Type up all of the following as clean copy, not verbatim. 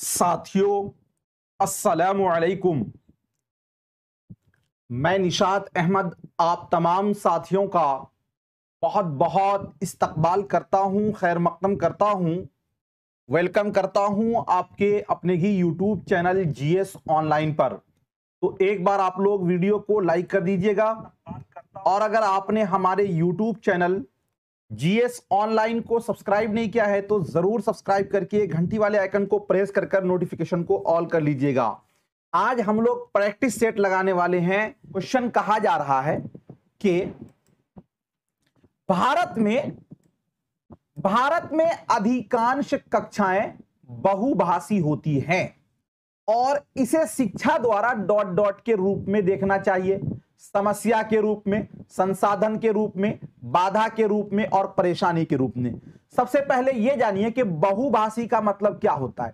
साथियों अस्सलामु अलैकुम। मैं निशात अहमद आप तमाम साथियों का बहुत बहुत इस्तकबाल करता हूं, खैर मकदम करता हूं, वेलकम करता हूं आपके अपने ही यूट्यूब चैनल जीएस ऑनलाइन पर। तो एक बार आप लोग वीडियो को लाइक कर दीजिएगा और अगर आपने हमारे यूट्यूब चैनल जीएस ऑनलाइन को सब्सक्राइब नहीं किया है तो जरूर सब्सक्राइब करके घंटी वाले आइकन को प्रेस कर नोटिफिकेशन को ऑल कर लीजिएगा। आज हम लोग प्रैक्टिस सेट लगाने वाले हैं। क्वेश्चन कहा जा रहा है कि भारत में अधिकांश कक्षाएं बहुभाषी होती हैं और इसे शिक्षा द्वारा डॉट डॉट के रूप में देखना चाहिए, समस्या के रूप में, संसाधन के रूप में, बाधा के रूप में और परेशानी के रूप में। सबसे पहले यह जानिए कि बहुभाषी का मतलब क्या होता है।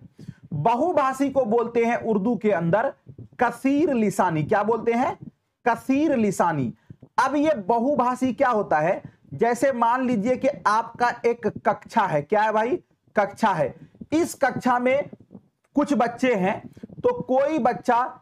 बहुभाषी को बोलते हैं उर्दू के अंदर कसीर लिसानी। क्या बोलते हैं? कसीर लिसानी। अब यह बहुभाषी क्या होता है? जैसे मान लीजिए कि आपका एक कक्षा है। क्या है भाई? कक्षा है। इस कक्षा में कुछ बच्चे हैं, तो कोई बच्चा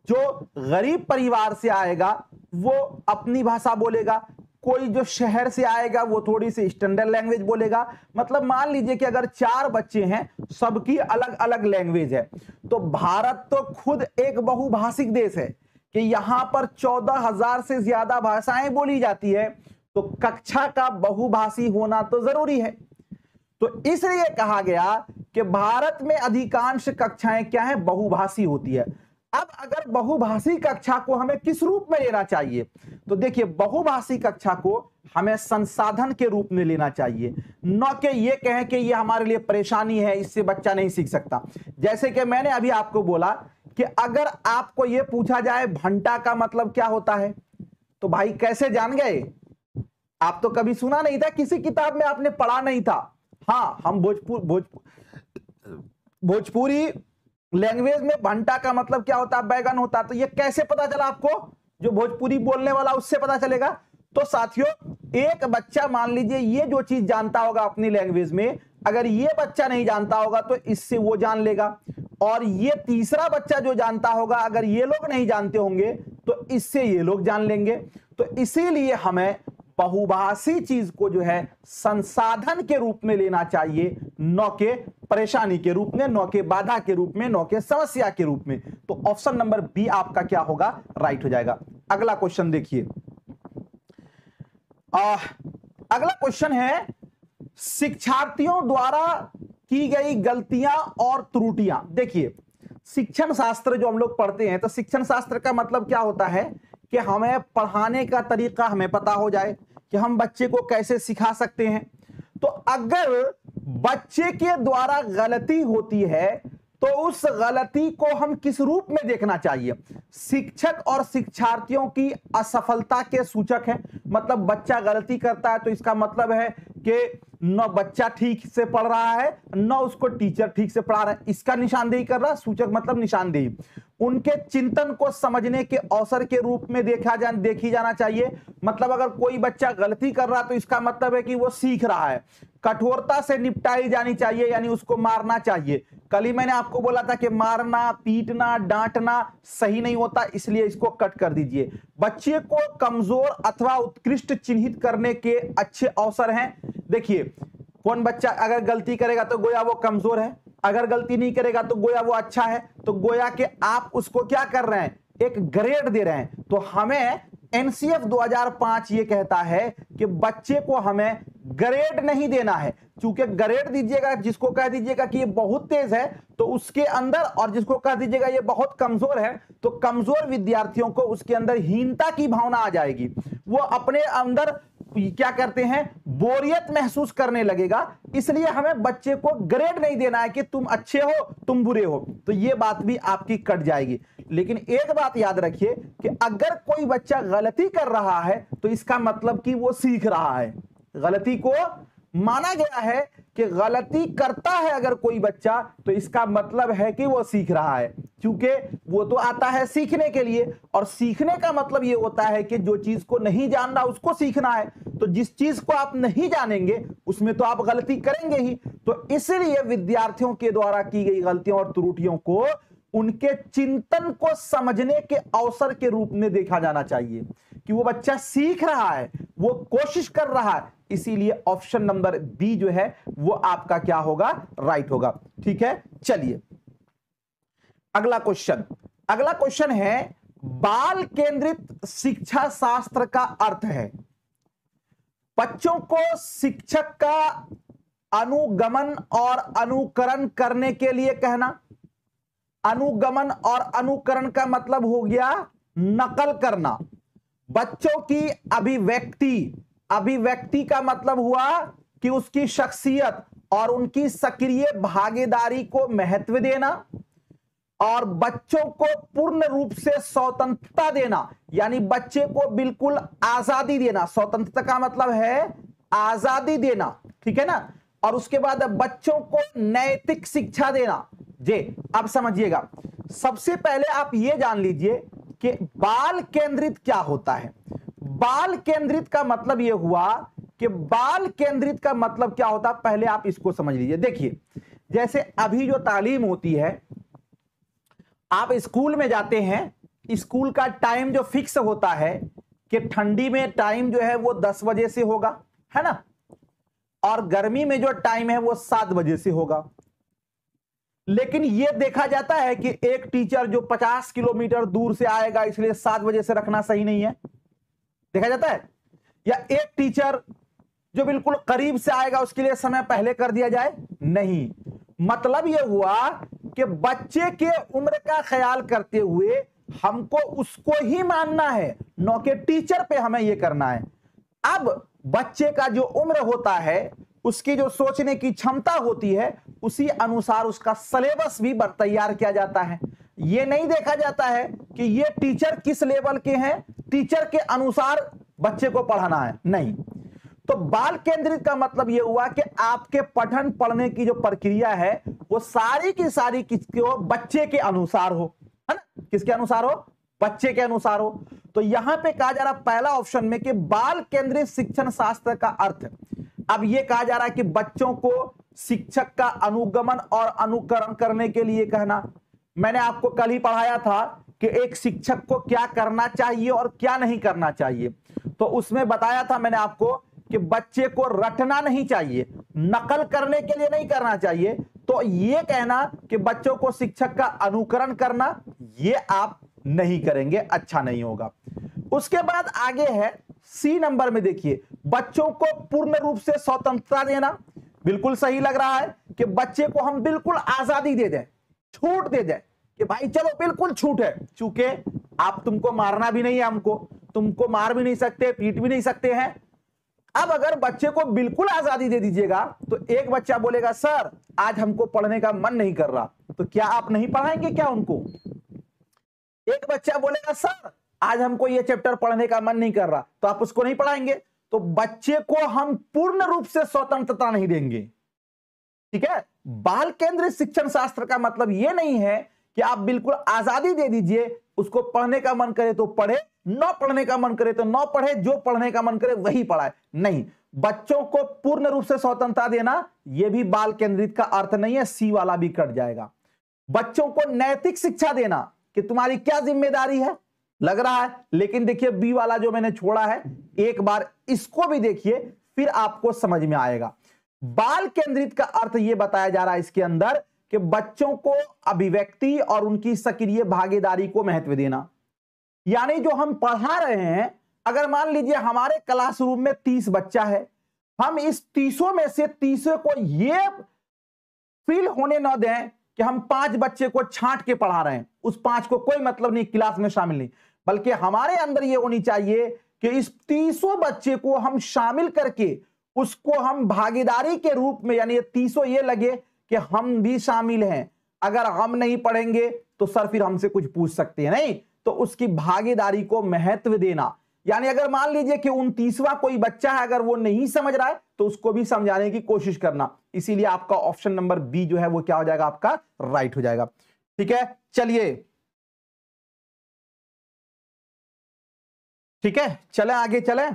जो गरीब परिवार से आएगा वो अपनी भाषा बोलेगा, कोई जो शहर से आएगा वो थोड़ी सी स्टैंडर्ड लैंग्वेज बोलेगा। मतलब मान लीजिए कि अगर 4 बच्चे हैं, सबकी अलग अलग लैंग्वेज है। तो भारत तो खुद एक बहुभाषिक देश है कि यहां पर 14,000 से ज्यादा भाषाएं बोली जाती है, तो कक्षा का बहुभाषी होना तो जरूरी है। तो इसलिए कहा गया कि भारत में अधिकांश कक्षाएं क्या है? बहुभाषी होती है। अब अगर बहुभाषी कक्षा को हमें किस रूप में लेना चाहिए, तो देखिए बहुभाषी कक्षा को हमें संसाधन के रूप में लेना चाहिए, न कि ये कहें कि ये हमारे लिए परेशानी है, इससे बच्चा नहीं सीख सकता। जैसे कि मैंने अभी आपको बोला कि अगर आपको ये पूछा जाए घंटा का मतलब क्या होता है, तो भाई कैसे जान गए? आप तो कभी सुना नहीं था, किसी किताब में आपने पढ़ा नहीं था। हाँ, हम भोजपुरी लैंग्वेज में घंटा का मतलब क्या होता है? बैगन होता। तो ये कैसे पता चला आपको? जो भोजपुरी बोलने वाला उससे पता चलेगा। तो साथियों, एक बच्चा मान लीजिए ये जो चीज जानता होगा अपनी लैंग्वेज में, अगर ये बच्चा नहीं जानता होगा तो इससे वो जान लेगा, और ये तीसरा बच्चा जो जानता होगा अगर ये लोग नहीं जानते होंगे तो इससे ये लोग जान लेंगे। तो इसीलिए हमें बहुभाषी चीज को जो है संसाधन के रूप में लेना चाहिए, न के परेशानी के रूप में, न के बाधा के रूप में, न के समस्या के रूप में। तो ऑप्शन नंबर बी आपका क्या होगा? राइट हो जाएगा। अगला क्वेश्चन देखिए। अगला क्वेश्चन है शिक्षार्थियों द्वारा की गई गलतियां और त्रुटियां। देखिए, शिक्षण शास्त्र जो हम लोग पढ़ते हैं, तो शिक्षण शास्त्र का मतलब क्या होता है कि हमें पढ़ाने का तरीका हमें पता हो जाए कि हम बच्चे को कैसे सिखा सकते हैं। तो अगर बच्चे के द्वारा गलती होती है तो उस गलती को हम किस रूप में देखना चाहिए? शिक्षक और शिक्षार्थियों की असफलता के सूचक है। मतलब बच्चा गलती करता है तो इसका मतलब है कि न बच्चा ठीक से पढ़ रहा है, न उसको टीचर ठीक से पढ़ा रहा है, इसका निशानदेही कर रहा है। सूचक मतलब निशानदेही। उनके चिंतन को समझने के अवसर के रूप में देखी जाना चाहिए। मतलब अगर कोई बच्चा गलती कर रहा है तो इसका मतलब है कि वो सीख रहा है। कठोरता से निपटाई जानी चाहिए, यानी उसको मारना चाहिए। कल ही मैंने आपको बोला था कि मारना, पीटना, डांटना सही नहीं होता, इसलिए इसको कट कर दीजिए। बच्चे को कमजोर अथवा उत्कृष्ट चिन्हित करने के अच्छे अवसर हैं। देखिए, कौन बच्चा अगर गलती करेगा तो गोया वो कमजोर है, अगर गलती नहीं करेगा तो गोया वो अच्छा है। तो गोया के आप उसको क्या कर रहे हैं? एक ग्रेड दे रहे हैं। तो हमें एनसीएफ 2005 ये कहता है कि बच्चे को हमें ग्रेड नहीं देना है, क्योंकि ग्रेड दीजिएगा, जिसको कह दीजिएगा कि ये बहुत तेज है तो उसके अंदर, और जिसको कह दीजिएगा ये बहुत कमजोर है तो कमजोर विद्यार्थियों को उसके अंदर हीनता की भावना आ जाएगी। वो अपने अंदर क्या करते हैं? बोरियत महसूस करने लगेगा। इसलिए हमें बच्चे को ग्रेड नहीं देना है कि तुम अच्छे हो, तुम बुरे हो। तो ये बात भी आपकी कट जाएगी। लेकिन एक बात याद रखिए कि अगर कोई बच्चा गलती कर रहा है तो इसका मतलब कि वो सीख रहा है। गलती को माना गया है कि गलती करता है अगर कोई बच्चा तो इसका मतलब है कि वो सीख रहा है, क्योंकि वो तो आता है सीखने के लिए, और सीखने का मतलब ये होता है कि जो चीज को नहीं जानना उसको सीखना है। तो जिस चीज को आप नहीं जानेंगे उसमें तो आप गलती करेंगे ही। तो इसलिए विद्यार्थियों के द्वारा की गई गलतियों और त्रुटियों को उनके चिंतन को समझने के अवसर के रूप में देखा जाना चाहिए कि वो बच्चा सीख रहा है, वो कोशिश कर रहा है। इसीलिए ऑप्शन नंबर बी जो है वो आपका क्या होगा, राइट होगा। ठीक है, चलिए अगला क्वेश्चन है बाल केंद्रित शिक्षा शास्त्र का अर्थ है बच्चों को शिक्षक का अनुगमन और अनुकरण करने के लिए कहना। अनुगमन और अनुकरण का मतलब हो गया नकल करना। बच्चों की अभिव्यक्ति का मतलब हुआ कि उसकी शख्सियत और उनकी सक्रिय भागीदारी को महत्व देना, और बच्चों को पूर्ण रूप से स्वतंत्रता देना, यानी बच्चे को बिल्कुल आजादी देना। स्वतंत्रता का मतलब है आजादी देना, ठीक है ना। और उसके बाद बच्चों को नैतिक शिक्षा देना। जी अब समझिएगा, सबसे पहले आप ये जान लीजिए कि बाल केंद्रित क्या होता है। बाल केंद्रित का मतलब यह हुआ कि बाल केंद्रित का मतलब क्या होता है, पहले आप इसको समझ लीजिए। देखिए जैसे अभी जो तालीम होती है, आप स्कूल में जाते हैं, स्कूल का टाइम जो फिक्स होता है कि ठंडी में टाइम जो है वो 10 बजे से होगा, है ना, और गर्मी में जो टाइम है वो 7 बजे से होगा। लेकिन यह देखा जाता है कि एक टीचर जो 50 किलोमीटर दूर से आएगा इसलिए 7 बजे से रखना सही नहीं है, देखा जाता है। या एक टीचर जो बिल्कुल करीब से आएगा उसके लिए समय पहले कर दिया जाए, नहीं। मतलब यह हुआ कि बच्चे के उम्र का ख्याल करते हुए हमको उसको ही मानना है, न कि टीचर पे हमें यह करना है। अब बच्चे का जो उम्र होता है, उसकी जो सोचने की क्षमता होती है, उसी अनुसार उसका सिलेबस भी तैयार किया जाता है। यह नहीं देखा जाता है कि यह टीचर किस लेवल के हैं, टीचर के अनुसार बच्चे को पढ़ाना है, नहीं। तो बाल केंद्रित का मतलब यह हुआ कि आपके पठन पढ़ने की जो प्रक्रिया है वो सारी की सारी किसके बच्चे के अनुसार हो, है ना। किसके अनुसार हो, बच्चे के अनुसार हो। तो यहां पे कहा जा रहा पहला ऑप्शन में कि बाल केंद्रित शिक्षण शास्त्र का अर्थ, अब यह कहा जा रहा है कि बच्चों को शिक्षक का अनुगमन और अनुकरण करने के लिए कहना। मैंने आपको कल ही पढ़ाया था कि एक शिक्षक को क्या करना चाहिए और क्या नहीं करना चाहिए। तो उसमें बताया था मैंने आपको कि बच्चे को रटना नहीं चाहिए, नकल करने के लिए नहीं करना चाहिए। तो यह कहना कि बच्चों को शिक्षक का अनुकरण करना, यह आप नहीं करेंगे, अच्छा नहीं होगा। उसके बाद आगे है सी नंबर में, देखिए बच्चों को पूर्ण रूप से स्वतंत्रता देना। बिल्कुल सही लग रहा है कि बच्चे को हम बिल्कुल आजादी दे दें, छूट दे दें कि भाई चलो बिल्कुल छूट है, चूंकि आप तुमको मारना भी नहीं है, हमको तुमको मार भी नहीं सकते, पीट भी नहीं सकते हैं। अब अगर बच्चे को बिल्कुल आजादी दे दीजिएगा तो एक बच्चा बोलेगा सर आज हमको पढ़ने का मन नहीं कर रहा, तो क्या आप नहीं पढ़ाएंगे क्या उनको? एक बच्चा बोलेगा सर आज हमको ये चैप्टर पढ़ने का मन नहीं कर रहा, तो आप उसको नहीं पढ़ाएंगे। तो बच्चे को हम पूर्ण रूप से स्वतंत्रता नहीं देंगे, ठीक है। बाल केंद्रित शिक्षण शास्त्र का मतलब यह नहीं है कि आप बिल्कुल आजादी दे दीजिए, उसको पढ़ने का मन करे तो पढ़े, न पढ़ने का मन करे तो न पढ़े, जो पढ़ने का मन करे वही पढ़ाए, नहीं। बच्चों को पूर्ण रूप से स्वतंत्रता देना यह भी बाल केंद्रित का अर्थ नहीं है, सी वाला भी कट जाएगा। बच्चों को नैतिक शिक्षा देना कि तुम्हारी क्या जिम्मेदारी है, लग रहा है। लेकिन देखिए बी वाला जो मैंने छोड़ा है, एक बार इसको भी देखिए फिर आपको समझ में आएगा। बाल केंद्रित का अर्थ यह बताया जा रहा है इसके अंदर कि बच्चों को अभिव्यक्ति और उनकी सक्रिय भागीदारी को महत्व देना। यानी जो हम पढ़ा रहे हैं, अगर मान लीजिए हमारे क्लासरूम में 30 बच्चा है, हम इस 30 में से 30 को यह फील होने न दें कि हम 5 बच्चे को छांट के पढ़ा रहे हैं, उस 5 को कोई मतलब नहीं, क्लास में शामिल नहीं, बल्कि हमारे अंदर यह होनी चाहिए कि इस 30 बच्चे को हम शामिल करके उसको हम भागीदारी के रूप में, यानी ये 30 ये लगे कि हम भी शामिल हैं। अगर हम नहीं पढ़ेंगे तो सर फिर हमसे कुछ पूछ सकते हैं नहीं, तो उसकी भागीदारी को महत्व देना। यानी अगर मान लीजिए कि 29वां कोई बच्चा है, अगर वो नहीं समझ रहा है तो उसको भी समझाने की कोशिश करना। इसीलिए आपका ऑप्शन नंबर बी जो है वो क्या हो जाएगा, आपका राइट हो जाएगा। ठीक है, चलिए ठीक है, चले आगे चले।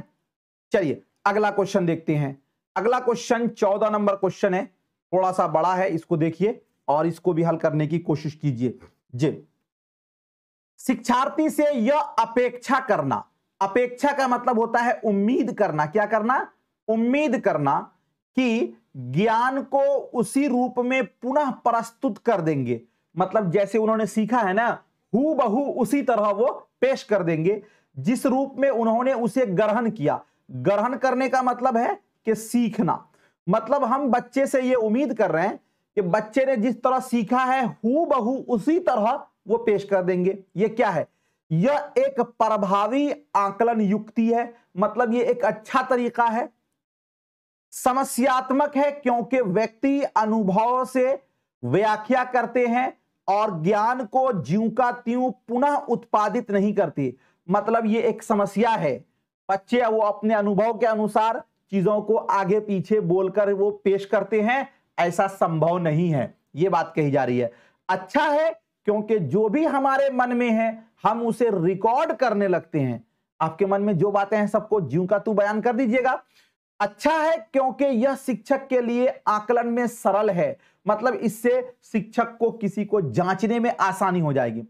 चलिए अगला क्वेश्चन देखते हैं। अगला क्वेश्चन 14 नंबर क्वेश्चन है, थोड़ा सा बड़ा है, इसको देखिए और इसको भी हल करने की कोशिश कीजिए। जी, शिक्षार्थी से यह अपेक्षा करना, अपेक्षा का मतलब होता है उम्मीद करना, क्या करना, उम्मीद करना कि ज्ञान को उसी रूप में पुनः प्रस्तुत कर देंगे, मतलब जैसे उन्होंने सीखा है ना, हूबहू उसी तरह वो पेश कर देंगे जिस रूप में उन्होंने उसे ग्रहण किया। ग्रहण करने का मतलब है कि सीखना, मतलब हम बच्चे से ये उम्मीद कर रहे हैं कि बच्चे ने जिस तरह सीखा है हूबहू उसी तरह वो पेश कर देंगे। ये क्या है, यह एक प्रभावी आकलन युक्ति है, मतलब ये एक अच्छा तरीका है। समस्यात्मक है क्योंकि व्यक्ति अनुभव से व्याख्या करते हैं और ज्ञान को ज्यों का त्यों पुनः उत्पादित नहीं करते, मतलब ये एक समस्या है। बच्चे वो अपने अनुभव के अनुसार चीजों को आगे पीछे बोलकर वो पेश करते हैं, ऐसा संभव नहीं है, ये बात कही जा रही है। अच्छा है क्योंकि जो भी हमारे मन में है हम उसे रिकॉर्ड करने लगते हैं। आपके मन में जो बातें हैं सबको ज्यों का त्यों बयान कर दीजिएगा। अच्छा है क्योंकि यह शिक्षक के लिए आकलन में सरल है, मतलब इससे शिक्षक को किसी को जांचने में आसानी हो जाएगी।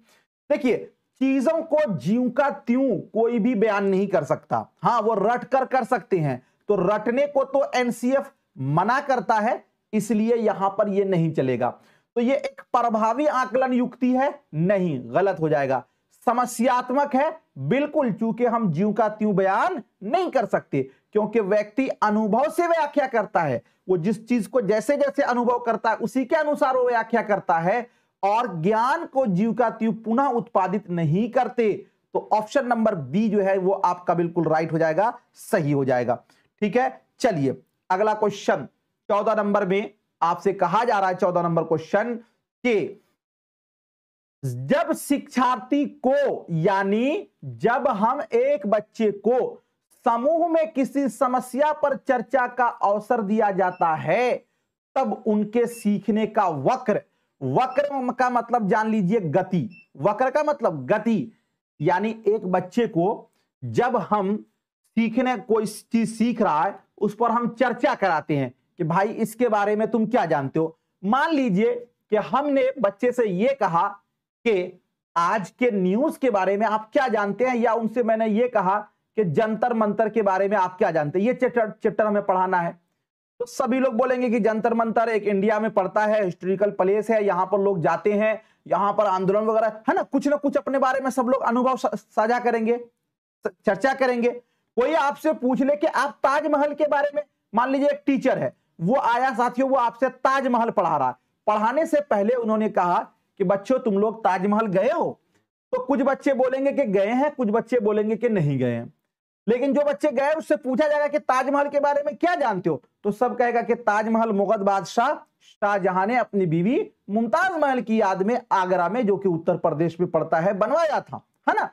देखिए, चीजों को ज्यों का त्यों कोई भी बयान नहीं कर सकता। हाँ, वो रट कर सकते हैं, तो रटने को तो एनसीएफ मना करता है, इसलिए यहां पर ये नहीं चलेगा। तो ये एक प्रभावी आकलन युक्ति है, नहीं, गलत हो जाएगा। समस्यात्मक है, बिल्कुल, चूंकि हम ज्यों का त्यों बयान नहीं कर सकते, क्योंकि व्यक्ति अनुभव से व्याख्या करता है, वो जिस चीज को जैसे जैसे अनुभव करता है उसी के अनुसार वो व्याख्या करता है, और ज्ञान को ज्यों का त्यों पुनः उत्पादित नहीं करते। तो ऑप्शन नंबर बी जो है वो आपका बिल्कुल राइट हो जाएगा, सही हो जाएगा। ठीक है, चलिए अगला क्वेश्चन 14 नंबर में आपसे कहा जा रहा है, 14 नंबर क्वेश्चन कि जब शिक्षार्थी को, यानी जब हम एक बच्चे को समूह में किसी समस्या पर चर्चा का अवसर दिया जाता है, तब उनके सीखने का वक्र, वक्र का मतलब जान लीजिए गति, वक्र का मतलब गति, यानी एक बच्चे को जब हम सीखने कोई चीज सीख रहा है उस पर हम चर्चा कराते हैं कि भाई इसके बारे में तुम क्या जानते हो। मान लीजिए कि हमने बच्चे से यह कहा कि आज के न्यूज के बारे में आप क्या जानते हैं, या उनसे मैंने ये कहा कि जंतर मंतर के बारे में आप क्या जानते हैं, ये चैप्टर हमें पढ़ाना है। तो सभी लोग बोलेंगे कि जंतर मंतर एक इंडिया में पड़ता है, हिस्टोरिकल प्लेस है, यहां पर लोग जाते हैं, यहां पर आंदोलन वगैरह है ना, कुछ ना कुछ अपने बारे में सब लोग अनुभव साझा करेंगे, चर्चा करेंगे। कोई आपसे पूछ ले कि आप ताजमहल के बारे में, मान लीजिए एक टीचर है, वो आया साथियों, वो आपसे ताजमहल पढ़ा रहा है। पढ़ाने से पहले उन्होंने कहा कि बच्चों तुम लोग ताजमहल गए हो, तो कुछ बच्चे बोलेंगे कि गए हैं, कुछ बच्चे बोलेंगे कि नहीं गए हैं। लेकिन जो बच्चे गए उससे पूछा जाएगा कि ताजमहल के बारे में क्या जानते हो, तो सब कहेगा कि ताजमहल मुगल बादशाह शाहजहां ने अपनी बीवी मुमताज महल की याद में आगरा में, जो कि उत्तर प्रदेश में पड़ता है, बनवाया था, है ना।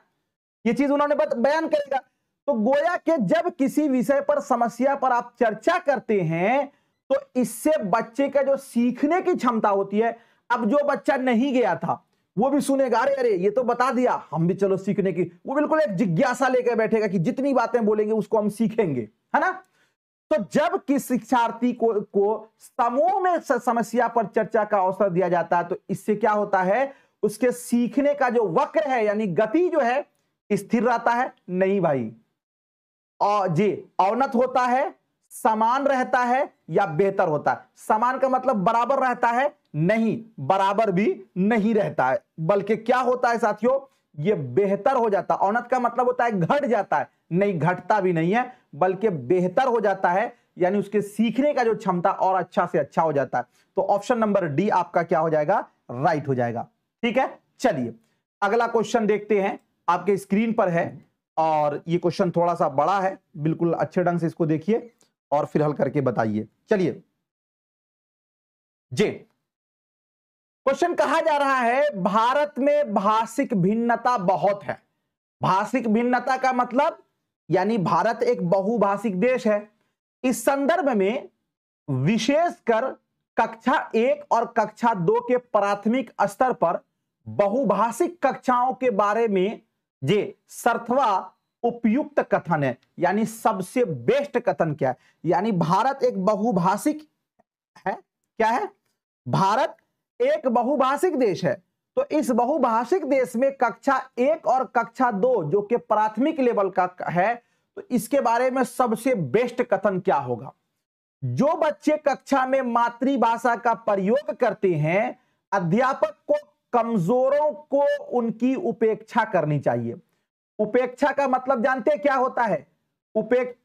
ये चीज उन्होंने बयान करेगा। तो गोया कि जब किसी विषय पर, समस्या पर आप चर्चा करते हैं तो इससे बच्चे का जो सीखने की क्षमता होती है, अब जो बच्चा नहीं गया था वो भी सुनेगा, अरे अरे ये तो बता दिया, हम भी चलो सीखने की, वो बिल्कुल एक जिज्ञासा लेकर बैठेगा कि जितनी बातें बोलेंगे उसको हम सीखेंगे, है ना। तो जब किसी शिक्षार्थी को समूह में समस्या पर चर्चा का अवसर दिया जाता है तो इससे क्या होता है, उसके सीखने का जो वक्र है यानी गति जो है स्थिर रहता है, नहीं भाई, और जी अवनत होता है, समान रहता है या बेहतर होता है। समान का मतलब बराबर रहता है, नहीं, बराबर भी नहीं रहता है, बल्कि क्या होता है साथियों, ये बेहतर हो जाता है। अवनत का मतलब होता है घट जाता है, नहीं, घटता भी नहीं है, बल्कि बेहतर हो जाता है, यानी उसके सीखने का जो क्षमता और अच्छा से अच्छा हो जाता है। तो ऑप्शन नंबर डी आपका क्या हो जाएगा, राइट हो जाएगा। ठीक है, चलिए अगला क्वेश्चन देखते हैं, आपके स्क्रीन पर है, और ये क्वेश्चन थोड़ा सा बड़ा है, बिल्कुल अच्छे ढंग से इसको देखिए और फिर हल करके बताइए। चलिए जी, क्वेश्चन कहा जा रहा है भारत में भाषिक भिन्नता बहुत है। भाषिक भिन्नता का मतलब यानी भारत एक बहुभाषिक देश है। इस संदर्भ में विशेषकर कक्षा 1 और कक्षा 2 के प्राथमिक स्तर पर बहुभाषिक कक्षाओं के बारे में जे सर्थवा उपयुक्त कथन है, यानी सबसे बेस्ट कथन क्या है? यानी भारत एक बहुभाषिक है। क्या है? भारत एक बहुभाषिक देश है। तो इस बहुभाषिक देश में कक्षा 1 और कक्षा 2 जो कि प्राथमिक लेवल का है, तो इसके बारे में सबसे बेस्ट कथन क्या होगा? जो बच्चे कक्षा में मातृभाषा का प्रयोग करते हैं, अध्यापक को कमजोरों को उनकी उपेक्षा करनी चाहिए। उपेक्षा का मतलब जानते हैं क्या होता है?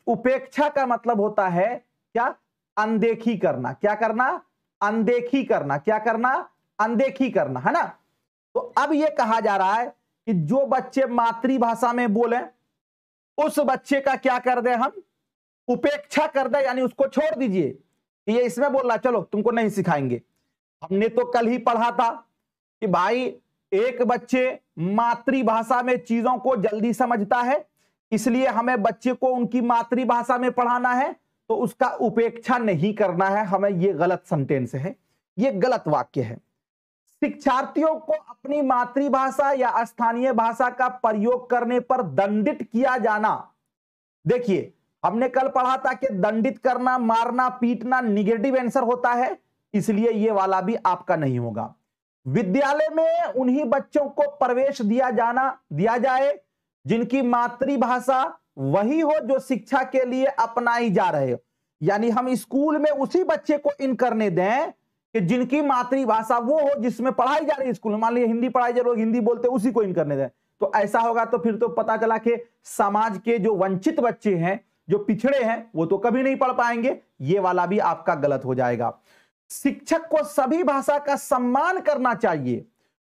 उपेक्षा का मतलब होता है क्या? अनदेखी करना। क्या करना? अनदेखी करना। क्या करना? अनदेखी करना, है ना? तो अब यह कहा जा रहा है कि जो बच्चे मातृभाषा में बोले उस बच्चे का क्या कर दे? हम उपेक्षा कर दे, यानी उसको छोड़ दीजिए। ये इसमें बोल रहा चलो तुमको नहीं सिखाएंगे। हमने तो कल ही पढ़ा था कि भाई एक बच्चे मातृभाषा में चीजों को जल्दी समझता है, इसलिए हमें बच्चे को उनकी मातृभाषा में पढ़ाना है, तो उसका उपेक्षा नहीं करना है हमें। ये गलत सेंटेंस है, ये गलत वाक्य है। शिक्षार्थियों को अपनी मातृभाषा या स्थानीय भाषा का प्रयोग करने पर दंडित किया जाना। देखिए, हमने कल पढ़ा था कि दंडित करना, मारना, पीटना निगेटिव आंसर होता है, इसलिए ये वाला भी आपका नहीं होगा। विद्यालय में उन्हीं बच्चों को प्रवेश दिया जाए जिनकी मातृभाषा वही हो जो शिक्षा के लिए अपनाई जा रहे हो। यानी हम स्कूल में उसी बच्चे को इन करने दें कि जिनकी मातृभाषा वो हो जिसमें पढ़ाई जा रही है स्कूल में। मान लीजिए हिंदी पढ़ाई जा रही है, हिंदी बोलते उसी को इन करने दें। तो ऐसा होगा तो फिर तो पता चला कि समाज के जो वंचित बच्चे हैं, जो पिछड़े हैं, वो तो कभी नहीं पढ़ पाएंगे। ये वाला भी आपका गलत हो जाएगा। शिक्षक को सभी भाषा का सम्मान करना चाहिए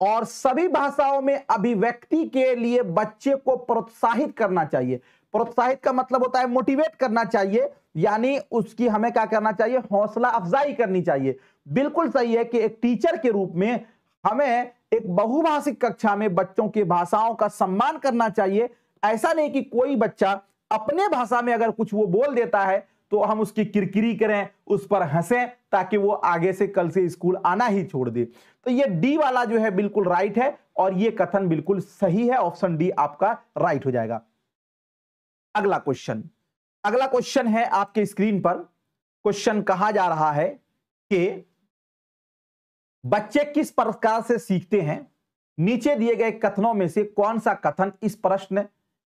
और सभी भाषाओं में अभिव्यक्ति के लिए बच्चे को प्रोत्साहित करना चाहिए। प्रोत्साहित का मतलब होता है मोटिवेट करना चाहिए, यानी उसकी हमें क्या करना चाहिए? हौसला अफजाई करनी चाहिए। बिल्कुल सही है कि एक टीचर के रूप में हमें एक बहुभाषिक कक्षा में बच्चों की भाषाओं का सम्मान करना चाहिए। ऐसा नहीं कि कोई बच्चा अपने भाषा में अगर कुछ वो बोल देता है तो हम उसकी किरकिरी करें, उस पर हंसें, ताकि वो आगे से कल से स्कूल आना ही छोड़ दे। तो ये डी वाला जो है बिल्कुल राइट है और ये कथन बिल्कुल सही है। ऑप्शन डी आपका राइट हो जाएगा। अगला क्वेश्चन है आपके स्क्रीन पर। क्वेश्चन कहा जा रहा है कि बच्चे किस प्रकार से सीखते हैं? नीचे दिए गए कथनों में से कौन सा कथन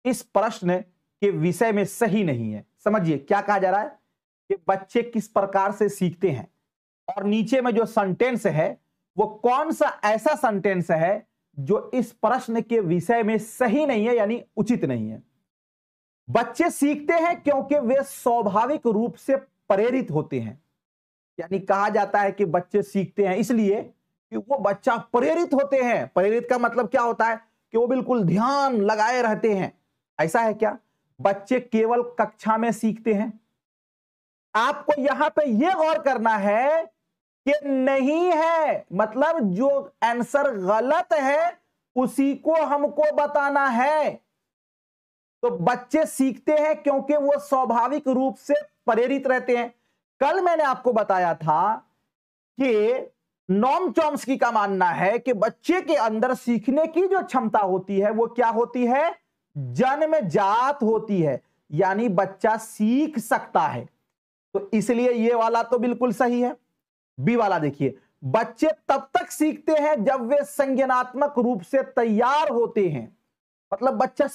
इस प्रश्न के विषय में सही नहीं है? समझिए क्या कहा जा रहा है कि बच्चे किस प्रकार से सीखते हैं, और नीचे में जो सेंटेंस है वो कौन सा ऐसा सेंटेंस है जो इस प्रश्न के विषय में सही नहीं है, यानी उचित नहीं है। बच्चे सीखते हैं क्योंकि वे स्वाभाविक रूप से प्रेरित होते हैं। यानी कहा जाता है कि बच्चे सीखते हैं इसलिए कि वो बच्चा प्रेरित होते हैं। प्रेरित का मतलब क्या होता है? कि वो बिल्कुल ध्यान लगाए रहते हैं। ऐसा है क्या? बच्चे केवल कक्षा में सीखते हैं? आपको यहां पे यह गौर करना है कि नहीं है, मतलब जो आंसर गलत है उसी को हमको बताना है। तो बच्चे सीखते हैं क्योंकि वो स्वाभाविक रूप से प्रेरित रहते हैं। कल मैंने आपको बताया था कि नॉम चॉम्स्की का मानना है कि बच्चे के अंदर सीखने की जो क्षमता होती है वो क्या होती है? जन्मजात होती है, यानी बच्चा सीख सकता है। तो इसलिए ये वाला तो बिल्कुल सही है। बी वाला देखिए, बच्चे तब तक सीखते हैं जब वे संज्ञानात्मक रूप से तैयार होते हैं। मतलब बच्चा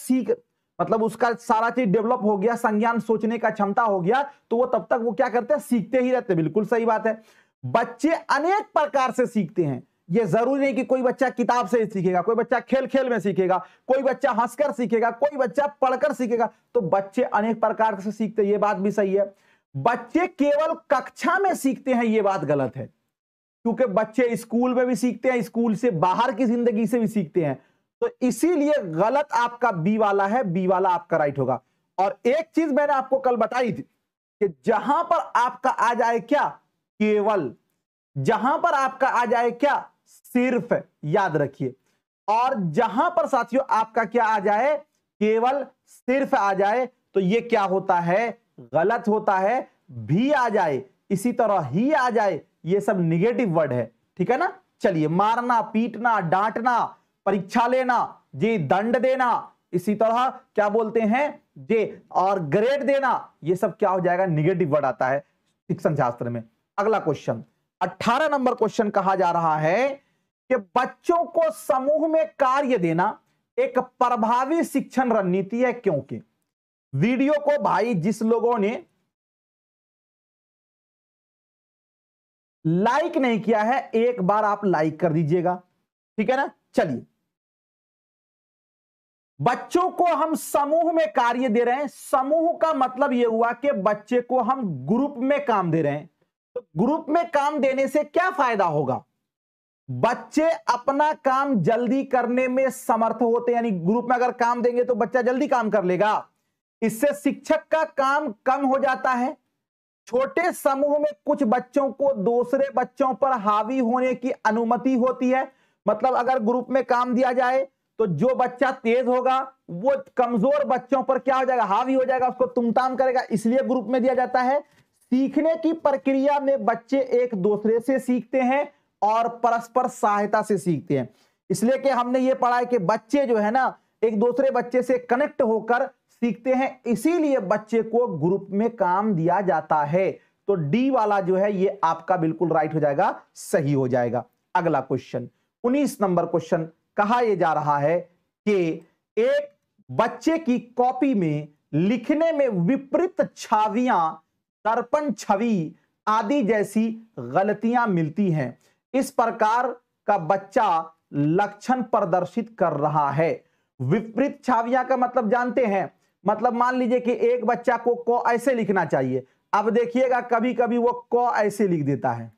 मतलब उसका सारा चीज डेवलप हो गया, संज्ञान सोचने का क्षमता हो गया, तो वो तब तक वो क्या करते हैं? सीखते ही रहते हैं। बिल्कुल सही बात है। बच्चे अनेक प्रकार से सीखते हैं। ये जरूरी नहीं कि कोई बच्चा किताब से सीखेगा, कोई बच्चा खेल खेल में सीखेगा, कोई बच्चा हंसकर सीखेगा, कोई बच्चा पढ़कर सीखेगा। तो बच्चे अनेक प्रकार से सीखते हैं, ये बात भी सही है। बच्चे केवल कक्षा में सीखते हैं, ये बात गलत है, क्योंकि बच्चे स्कूल में भी सीखते हैं, स्कूल से बाहर की जिंदगी से भी सीखते हैं। तो इसीलिए गलत आपका बी वाला है, बी वाला आपका राइट होगा। और एक चीज मैंने आपको कल बताई थी कि जहां पर आपका आ जाए क्या? केवल। जहां पर आपका आ जाए क्या? सिर्फ, याद रखिए। और जहां पर साथियों आपका क्या आ जाए? केवल, सिर्फ आ जाए, तो ये क्या होता है? गलत होता है। भी आ जाए, इसी तरह ही आ जाए, ये सब निगेटिव वर्ड है। ठीक है ना? चलिए, मारना, पीटना, डांटना, परीक्षा लेना, जी दंड देना, इसी तरह क्या बोलते हैं जे, और ग्रेड देना, ये सब क्या हो जाएगा, निगेटिव वर्ड आता है शिक्षण शास्त्र में। अगला क्वेश्चन 18 नंबर क्वेश्चन कहा जा रहा है कि बच्चों को समूह में कार्य देना एक प्रभावी शिक्षण रणनीति है क्योंकि। वीडियो को भाई जिस लोगों ने लाइक नहीं किया है एक बार आप लाइक कर दीजिएगा, ठीक है ना। चलिए, बच्चों को हम समूह में कार्य दे रहे हैं, समूह का मतलब यह हुआ कि बच्चे को हम ग्रुप में काम दे रहे हैं। तो ग्रुप में काम देने से क्या फायदा होगा, बच्चे अपना काम जल्दी करने में समर्थ होते हैं, यानी ग्रुप में अगर काम देंगे तो बच्चा जल्दी काम कर लेगा, इससे शिक्षक का काम कम हो जाता है। छोटे समूह में कुछ बच्चों को दूसरे बच्चों पर हावी होने की अनुमति होती है, मतलब अगर ग्रुप में काम दिया जाए तो जो बच्चा तेज होगा वो कमजोर बच्चों पर क्या हो जाएगा, हावी हो जाएगा, उसको तुमताम करेगा, इसलिए ग्रुप में दिया जाता है। सीखने की प्रक्रिया में बच्चे एक दूसरे से सीखते हैं और परस्पर सहायता से सीखते हैं, इसलिए कि हमने ये पढ़ा है कि बच्चे जो है ना एक दूसरे बच्चे से कनेक्ट होकर सीखते हैं, इसीलिए बच्चे को ग्रुप में काम दिया जाता है। तो डी वाला जो है ये आपका बिल्कुल राइट हो जाएगा, सही हो जाएगा। अगला क्वेश्चन 19 नंबर क्वेश्चन कहा यह जा रहा है कि एक बच्चे की कॉपी में लिखने में विपरीत छवियां, दर्पण छवि आदि जैसी गलतियां मिलती हैं, इस प्रकार का बच्चा लक्षण प्रदर्शित कर रहा है। विपरीत छवियां का मतलब जानते हैं, मतलब मान लीजिए कि एक बच्चा को क ऐसे लिखना चाहिए, अब देखिएगा कभी कभी वो क ऐसे लिख देता है।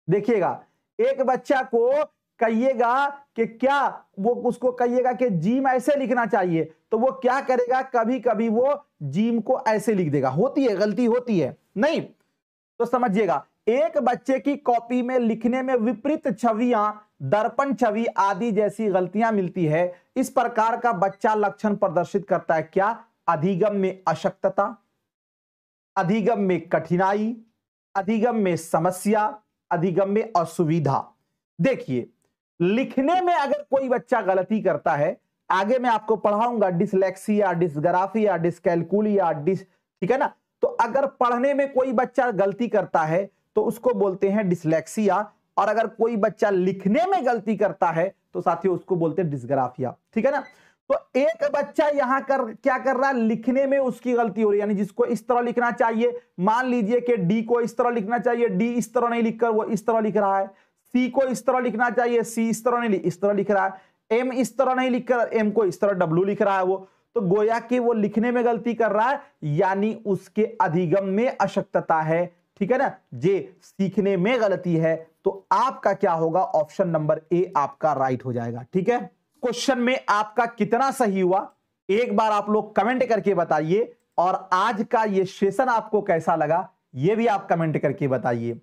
देखिएगा एक बच्चा को कहिएगा कि क्या, वो उसको कहिएगा कि जीम ऐसे लिखना चाहिए तो वो क्या करेगा, कभी कभी वो जीम को ऐसे लिख देगा। होती है, गलती होती है नहीं, तो समझिएगा एक बच्चे की कॉपी में लिखने में विपरीत छवियां, दर्पण छवि आदि जैसी गलतियां मिलती है, इस प्रकार का बच्चा लक्षण प्रदर्शित करता है क्या, अधिगम में अशक्तता, अधिगम में कठिनाई, अधिगम में समस्या, अधिगम में असुविधा। देखिए लिखने में अगर कोई बच्चा गलती करता है, आगे मैं आपको पढ़ाऊंगा डिसलेक्सिया, डिसग्राफिया, डिसकैलकुलिया, ठीक है ना। तो अगर पढ़ने में कोई बच्चा गलती करता है तो उसको बोलते हैं डिसलेक्सिया, और अगर कोई बच्चा लिखने में गलती करता है तो साथियों उसको बोलते हैं डिसग्राफिया, ठीक है ना। तो एक बच्चा यहां क्या कर रहा है, लिखने में उसकी गलती हो रही है, यानी जिसको इस तरह लिखना चाहिए, मान लीजिए कि डी को इस तरह लिखना चाहिए, डी इस तरह नहीं लिखकर वो इस तरह लिख रहा है, सी को इस तरह लिखना चाहिए, सी इस तरह नहीं, इस तरह लिख रहा है, एम इस तरह नहीं लिखकर एम को इस तरह डब्ल्यू लिख रहा है वो, तो गोया कि वो लिखने में गलती कर रहा है, यानी उसके अधिगम में अशक्तता है, ठीक है ना। जे सीखने में गलती है, तो आपका क्या होगा, ऑप्शन नंबर ए आपका राइट हो जाएगा, ठीक है। क्वेश्चन में आपका कितना सही हुआ एक बार आप लोग कमेंट करके बताइए, और आज का ये सेशन आपको कैसा लगा ये भी आप कमेंट करके बताइए।